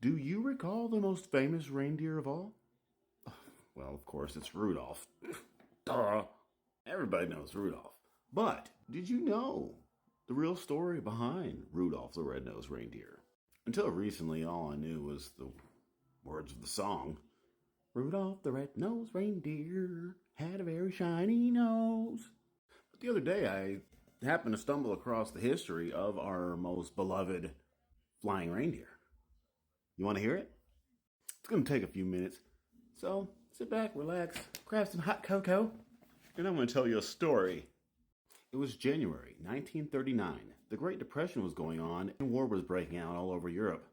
Do you recall the most famous reindeer of all? Well, of course, it's Rudolph. Duh. Everybody knows Rudolph. But did you know the real story behind Rudolph the Red-Nosed Reindeer? Until recently, all I knew was the words of the song. Rudolph the red-nosed reindeer had a very shiny nose. But the other day, I happened to stumble across the history of our most beloved flying reindeer. You want to hear it? It's going to take a few minutes. So sit back, relax, grab some hot cocoa, and I'm going to tell you a story. It was January 1939. The Great Depression was going on and war was breaking out all over Europe.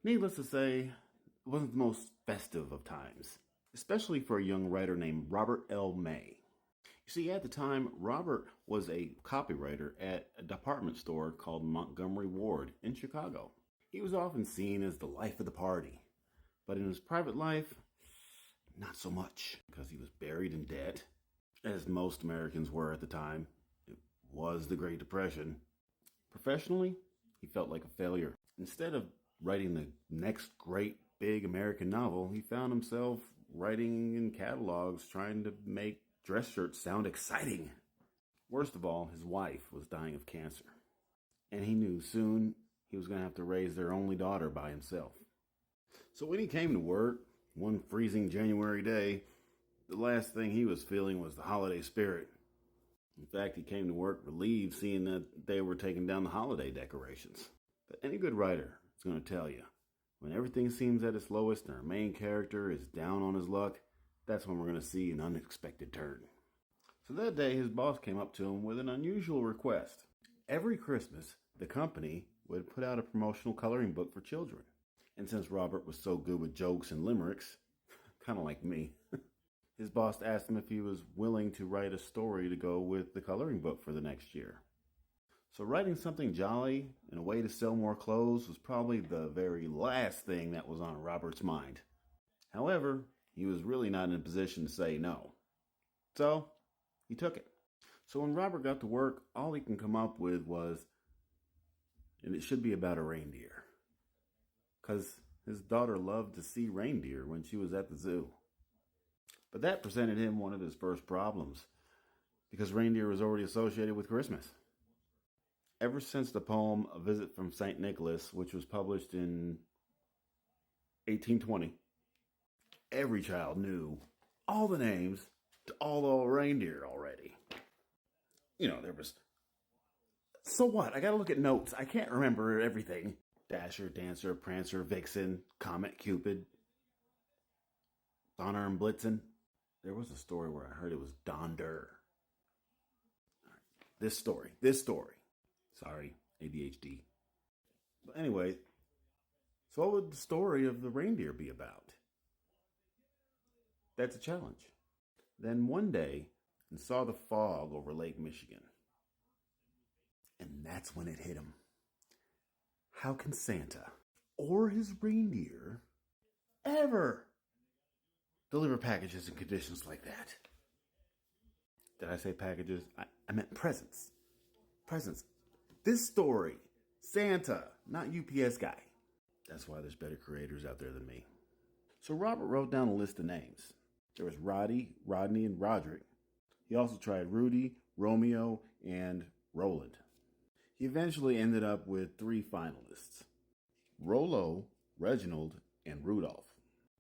Needless to say, it wasn't the most festive of times, especially for a young writer named Robert L. May. You see, at the time, Robert was a copywriter at a department store called Montgomery Ward in Chicago. He was often seen as the life of the party, but in his private life, not so much, because he was buried in debt, as most Americans were at the time. It was the Great Depression. Professionally, he felt like a failure. Instead of writing the next great big American novel, he found himself writing in catalogs trying to make dress shirts sound exciting. Worst of all, his wife was dying of cancer, and he knew soon he was going to have to raise their only daughter by himself. So when he came to work one freezing January day, the last thing he was feeling was the holiday spirit. In fact, he came to work relieved seeing that they were taking down the holiday decorations. But any good writer is going to tell you, when everything seems at its lowest and our main character is down on his luck, that's when we're going to see an unexpected turn. So that day, his boss came up to him with an unusual request. Every Christmas, the company would put out a promotional coloring book for children. And since Robert was so good with jokes and limericks, kind of like me, his boss asked him if he was willing to write a story to go with the coloring book for the next year. So writing something jolly and a way to sell more clothes was probably the very last thing that was on Robert's mind. However, he was really not in a position to say no. So, he took it. So when Robert got to work, all he can come up with was, and it should be about a reindeer. Because his daughter loved to see reindeer when she was at the zoo. But that presented him one of his first problems, because reindeer was already associated with Christmas. Ever since the poem A Visit from St. Nicholas, which was published in 1820, every child knew all the names to all the reindeer already. You know, there was, so what? I gotta look at notes. I can't remember everything. Dasher, Dancer, Prancer, Vixen, Comet, Cupid, Donner and Blitzen. There was a story where I heard it was Donder. Right. This story. Sorry, ADHD. But anyway, so what would the story of the reindeer be about? That's a challenge. Then one day, I saw the fog over Lake Michigan. And that's when it hit him. How can Santa or his reindeer ever deliver packages in conditions like that? Did I say packages? I meant presents. Presents. This story, Santa, not UPS guy. That's why there's better creators out there than me. So Robert wrote down a list of names. There was Roddy, Rodney, and Roderick. He also tried Rudy, Romeo, and Roland. He eventually ended up with 3 finalists: Rollo, Reginald, and Rudolph.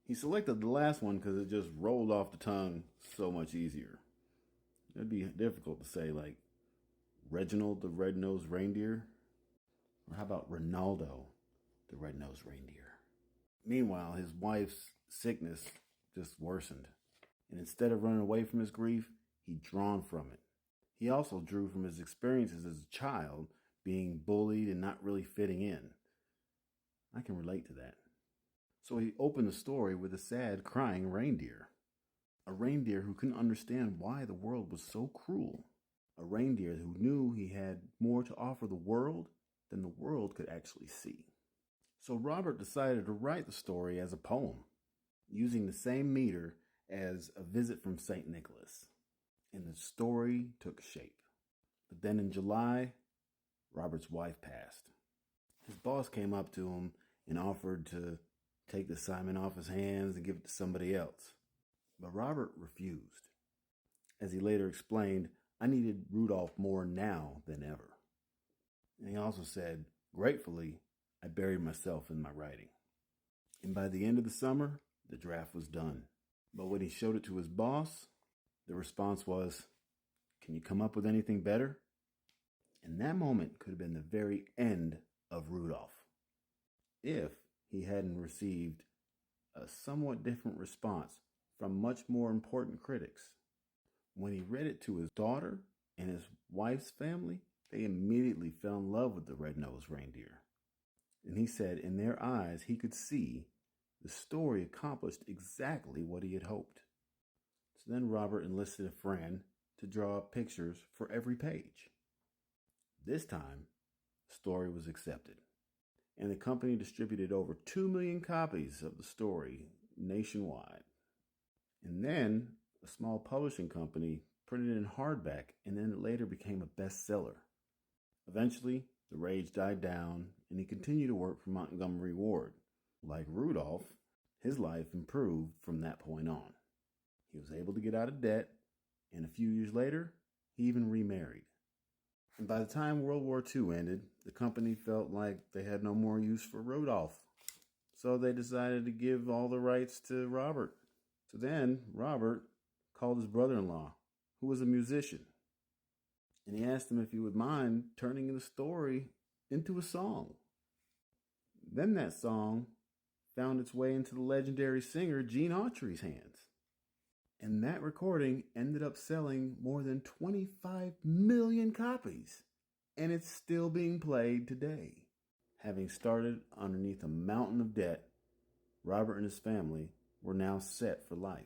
He selected the last one because it just rolled off the tongue so much easier. It'd be difficult to say, like, Reginald the Red-Nosed Reindeer? Or how about Ronaldo the Red-Nosed Reindeer? Meanwhile, his wife's sickness just worsened. And instead of running away from his grief, he'd drawn from it. He also drew from his experiences as a child, being bullied and not really fitting in. I can relate to that. So he opened the story with a sad, crying reindeer. A reindeer who couldn't understand why the world was so cruel. A reindeer who knew he had more to offer the world than the world could actually see. So Robert decided to write the story as a poem, using the same meter as A Visit from St. Nicholas. And the story took shape. But then in July, Robert's wife passed. His boss came up to him and offered to take the assignment off his hands and give it to somebody else. But Robert refused. As he later explained, I needed Rudolph more now than ever. And he also said, gratefully, I buried myself in my writing. And by the end of the summer, the draft was done. But when he showed it to his boss, the response was, can you come up with anything better? And that moment could have been the very end of Rudolph, if he hadn't received a somewhat different response from much more important critics. When he read it to his daughter and his wife's family, they immediately fell in love with the red-nosed reindeer. And he said in their eyes he could see the story accomplished exactly what he had hoped. So then Robert enlisted a friend to draw up pictures for every page. This time, the story was accepted, and the company distributed over 2 million copies of the story nationwide. And then a small publishing company printed it in hardback, and then it later became a bestseller. Eventually, the rage died down, and he continued to work for Montgomery Ward. Like Rudolph, his life improved from that point on. He was able to get out of debt, and a few years later, he even remarried. And by the time World War II ended, the company felt like they had no more use for Rudolph. So they decided to give all the rights to Robert. So then Robert called his brother-in-law, who was a musician, and he asked him if he would mind turning the story into a song. Then that song found its way into the legendary singer Gene Autry's hands. And that recording ended up selling more than 25 million copies. And it's still being played today. Having started underneath a mountain of debt, Robert and his family were now set for life.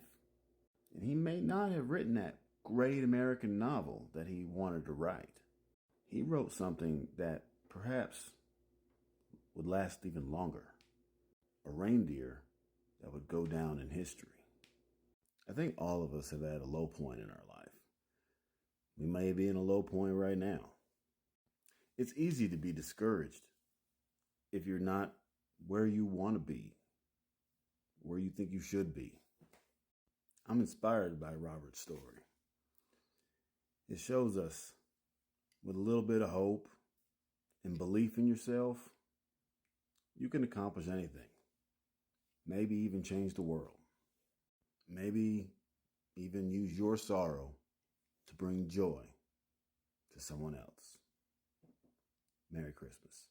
And he may not have written that great American novel that he wanted to write. He wrote something that perhaps would last even longer. A reindeer that would go down in history. I think all of us have had a low point in our life. We may be in a low point right now. It's easy to be discouraged if you're not where you want to be, where you think you should be. I'm inspired by Robert's story. It shows us with a little bit of hope and belief in yourself, you can accomplish anything. Maybe even change the world. Maybe even use your sorrow to bring joy to someone else. Merry Christmas.